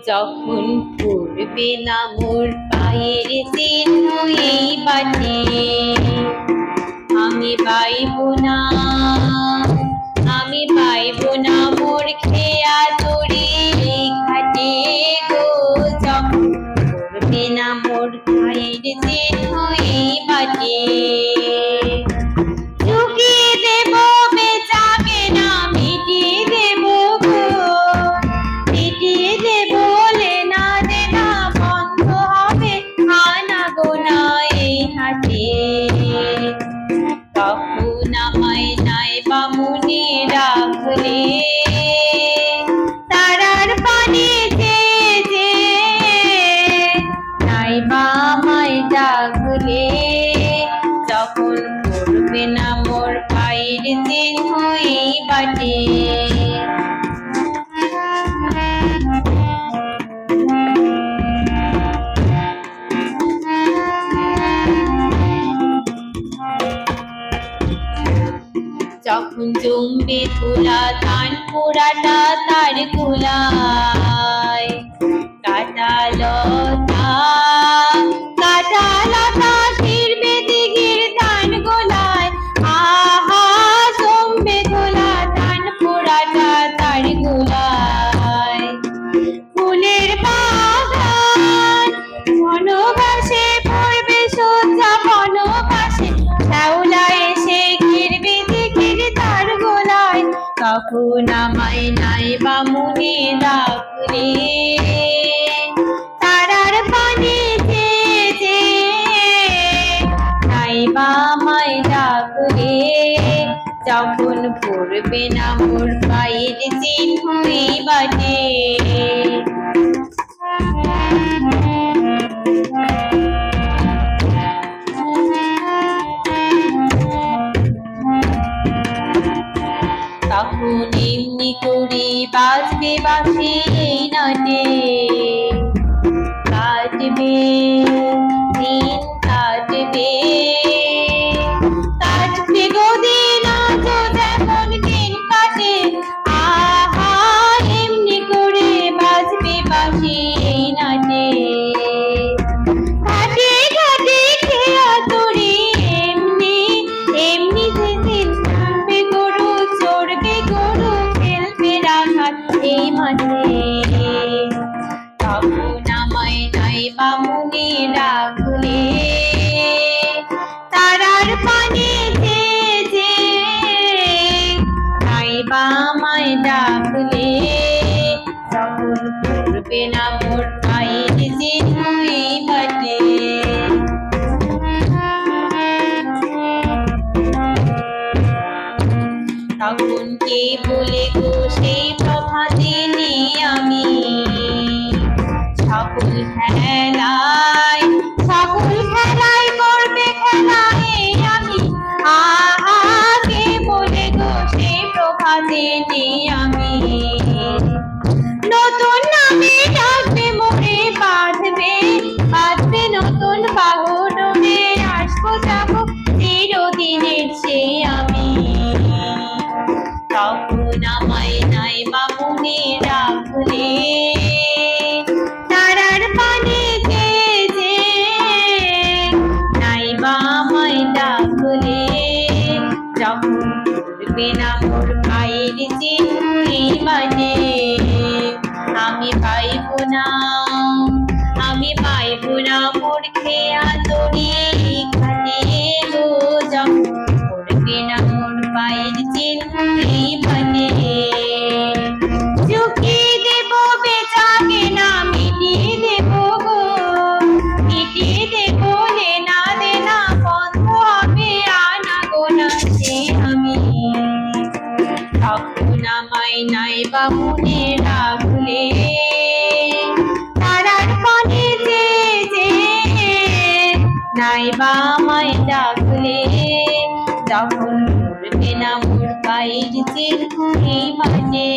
যখন পড়বে না মোর পায়ের চিহ্ন এই বাটে, আমি পাইব না, আমি পাইব না মোর খেয়া তরি ঘাটে গো। যখন পড়বে না মোর পায়ের চিহ্ন এই বাটে, চুকিয়ে দেব বেচাকে না মিটিয়ে দেব গো, মিটিয়ে দেব লেনা দেনা বন্ধ হবে আনা গোনা এই হাটে। তখন আমায় নাই বামুনি রাখলে তারার পানি যে নাই বা আমায় ডাকলে, যখন পড়বে না মোর পায়ের চিহ্ন এই বাটে। যখন জমবে ধুলা ধান পোড়াটা তার গোলায়, কাটা লতা কাটা লতা ফিরবে দিঘির ধান গোলায়, আহা জমবে ধুলা ধান পোড়াটা তার গোলায়। ফুলের বাগান বনবাসে পড়বে সজ্জা বনবাসে, শ্যাওলা এসে ঘিরবে দিঘির তার গোলায়। তখন আমায় নাই বামুনি ডাকলে তারার পানি যে নাই বা আমায় ডাকলে, যখন পড়বে না মোর পায়ের চিহ্ন এই বাটে। তখন এমনি করে বাজবে বাঁশি এই নাটে, কাটবে দিন কাটবে, কাটবে গো দিন আজ যেমন দিন কাটে, আহা এমনি করে বাজবে বাঁশি এই নাটে। ঘাটে ঘাটে খেয়া তরি এমনি এমনি যেদিন চড়বে গরু চড়বে গরু খেলবে রাখাল এই মাঠে। তখন আমায় নাই বামুনি ডাকলে তারার পানি যে নাই বা আমায় ডাকলে, যখন পড়বে না মোর পায়ের চিহ্ন এই বাটে। তখন কে বলে গো সেই প্রভাতে নেই আমি, সকল খেলায় করবে খেলায় আমি, আহা কে বলে গো সেই প্রভাতে নেই আমি। নতুন নামে ডাকবে মোরে বাঁধবে বাঁধবে নতুন বাহনে, আসবো যাবো চিরদিনের সে আমি। তখন আমায় নাই বামুনি ডাকলে তারার পানি যে নাই বা আমায় ডাকলে, যখন পড়বে না মোর পায়ের চিহ্ন এই বাটে। আমি পাইব না, আমি পাইব না মোর খেয়া তরি ঘাটে গো। যখন পড়বে না মোর পায়ের চিহ্ন এই বাটে, চুকিয়ে দেব বেচাকে না মিটিয়ে দেব গো, মিটিয়ে দেব লেনা দেনা বন্ধ হবে আনা গোনা সে আমি। তখন আমায় নাই বামুনি ডাকলে তারার পানি যে নাই বা আমায় ডাকলে, যখন পড়বে না মোর পায়ের চিহ্ন এই বাটে।